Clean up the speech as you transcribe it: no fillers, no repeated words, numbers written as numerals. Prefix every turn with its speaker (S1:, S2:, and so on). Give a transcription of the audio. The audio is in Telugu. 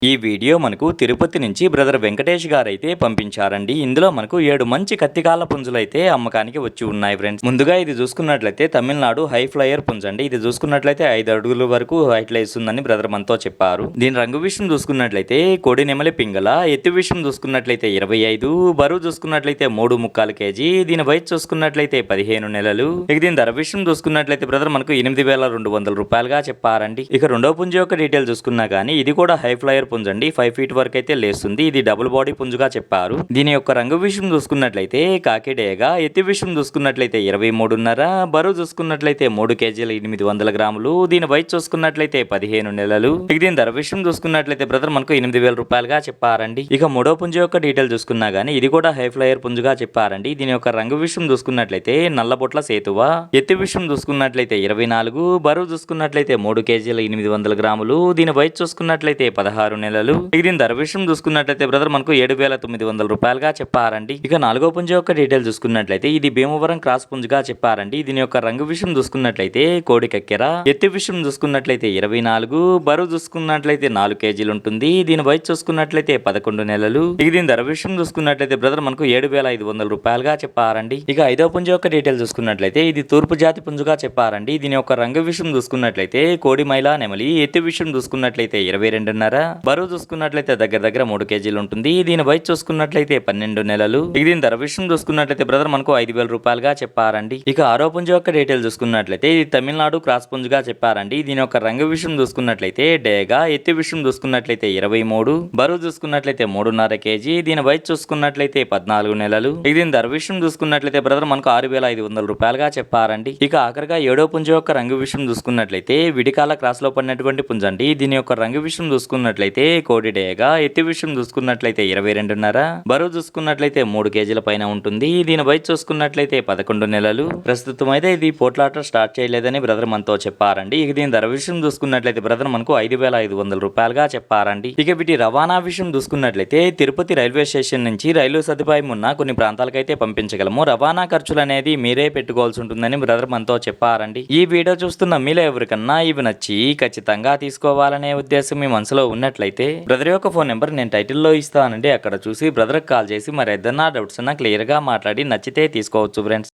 S1: ఈ వీడియో మనకు తిరుపతి నుంచి బ్రదర్ వెంకటేష్ గారు అయితే పంపించారండి. ఇందులో మనకు 7 మంచి కత్తికాల పుంజులు అయితే అమ్మకానికి వచ్చి ఉన్నాయి ఫ్రెండ్స్. ముందుగా ఇది చూసుకున్నట్లయితే తమిళనాడు హై ఫ్లయర్ పుంజు అండి. ఇది చూసుకున్నట్లయితే 5 అడుగుల వరకు హైట్ లో ఇస్తుందని బ్రదర్ మనతో చెప్పారు. దీని రంగు విషయం చూసుకున్నట్లయితే కోడి నెమలి పింగళ, ఎత్తు విషయం చూసుకున్నట్లయితే 25, బరువు చూసుకున్నట్లయితే 3.25 కేజీ, దీని వయసు చూసుకున్నట్లయితే 15 నెలలు. ఇక దీని ధర విషయం చూసుకున్నట్లయితే బ్రదర్ మనకు 8,200 రూపాయలుగా చెప్పారండి. ఇక రెండో పుంజు యొక్క డీటెయిల్ చూసుకున్నా కానీ ఇది కూడా హై ఫ్లయర్ పుంజండి. 5 ఫీట్ వరకు అయితే లేస్తుంది. ఇది డబుల్ బాడీ పుంజుగా చెప్పారు. దీని యొక్క రంగు విషయం చూసుకున్నట్లయితే కాకిడేగా, ఎత్తి విషయం చూసుకున్నట్లయితే 23.5, బరువు చూసుకున్నట్లయితే 3 కేజీల 800 గ్రాములు, దీని వయసు చూసుకున్నట్లయితే 15 నెలలు. ఇక దీని ధర విషయం చూసుకున్నట్లయితే బ్రదర్ మనకు 8,000 రూపాయలుగా చెప్పారండి. ఇక మూడో పుంజు యొక్క డీటెయిల్ చూసుకున్నా గానీ ఇది కూడా హై ఫ్లయర్ పుంజుగా చెప్పారండి. దీని యొక్క రంగు విషయం చూసుకున్నట్లయితే నల్లబొట్ల సేతువ, ఎత్తి విషయం చూసుకున్నట్లయితే 24, బరువు చూసుకున్నట్లయితే 3 కేజీల 800 గ్రాములు, దీని వయసు చూసుకున్నట్లయితే 16 నెలలు. ఇక దీని ధర విషయం చూసుకున్నట్లయితే బ్రదర్ మనకు 7,900 రూపాయలుగా చెప్పారండి. ఇక నాలుగో పుంజు యొక్క డీటెయిల్ చూసుకున్నట్లయితే ఇది భీమవరం క్రాస్ పుంజుగా చెప్పారండి. దీని యొక్క రంగు విషయం చూసుకున్నట్లయితే కోడి కక్కెర, ఎత్తి విషయం చూసుకున్నట్లయితే 24, బరువు చూసుకున్నట్లయితే 4 కేజీలు ఉంటుంది. దీని వయసు చూసుకున్నట్లయితే 11 నెలలు. ఇక దీని ధర విషయం చూసుకున్నట్లయితే బ్రదర్ మనకు 7,500 రూపాయలుగా చెప్పారండి. ఇక ఐదో పుంజు యొక్క డీటెయిల్ చూసుకున్నట్లయితే ఇది తూర్పు జాతి పుంజుగా చెప్పారండి. దీని యొక్క రంగు విషయం చూసుకున్నట్లయితే కోడి మైలా నెమలి, ఎత్తి విషయం చూసుకున్నట్లయితే 22.5, బరువు చూసుకున్నట్లయితే దగ్గర 3 కేజీలు ఉంటుంది. దీని వయసు చూసుకున్నట్లయితే 12 నెలలు. ఇక దీని ధర విషయం చూసుకున్నట్లయితే బ్రదర్ మనకు 5,000 రూపాయలుగా చెప్పారండి. ఇక ఆరో పుంజు యొక్క డీటెయిల్ చూసుకున్నట్లయితే ఇది తమిళనాడు క్రాస్ పుంజుగా చెప్పారండి. దీని యొక్క రంగు విషయం చూసుకున్నట్లయితే డేగా, ఎత్తి విషయం చూసుకున్నట్లయితే 23, బరువు చూసుకున్నట్లయితే 3.5 కేజీ, దీని వయసు చూసుకున్నట్లయితే 14 నెలలు. ఇక దీని ధర విషయం చూసుకున్నట్లయితే బ్రదర్ మనకు 6,500 రూపాయలుగా చెప్పారండి. ఇక ఆఖరిగా ఏడో పుంజు యొక్క రంగు విషయం చూసుకున్నట్లయితే విడికాల క్రాస్ లో పడినటువంటి పుంజండి. దీని యొక్క రంగు విషయం చూసుకున్నట్లయితే కోడి డేగా, ఎత్తి విషయం చూసుకున్నట్లయితే 22.5, బరువు చూసుకున్నట్లయితే 3 కేజీల పైన ఉంటుంది. దీని వయసు చూసుకున్నట్లయితే 11 నెలలు. ప్రస్తుతం అయితే ఇది పోట్లాట స్టార్ట్ చేయలేదని బ్రదర్ మనతో చెప్పారండి. ఇక దీని ధర విషయం చూసుకున్నట్లయితే బ్రదర్ మనకు 5,500 రూపాయలుగా చెప్పారండి. ఇక వీటి రవాణా విషయం చూసుకున్నట్లయితే తిరుపతి రైల్వే స్టేషన్ నుంచి రైలు సదుపాయం ఉన్న కొన్ని ప్రాంతాలకైతే పంపించగలము. రవాణా ఖర్చులు అనేది మీరే పెట్టుకోవాల్సి ఉంటుందని బ్రదర్ మనతో చెప్పారండి. ఈ వీడియో చూస్తున్న మీలో ఎవరికన్నా ఇవి నచ్చి ఖచ్చితంగా తీసుకోవాలనే ఉద్దేశం మీ మనసులో ఉన్నట్లయితే బ్రదర్ యొక్క ఫోన్ నెంబర్ నేను టైటిల్లో ఇస్తానండి. అక్కడ చూసి బ్రదర్కి కాల్ చేసి మరి ఏదన్నా డౌట్స్ అన్నా క్లియర్గా మాట్లాడి నచ్చితే తీసుకోవచ్చు ఫ్రెండ్స్.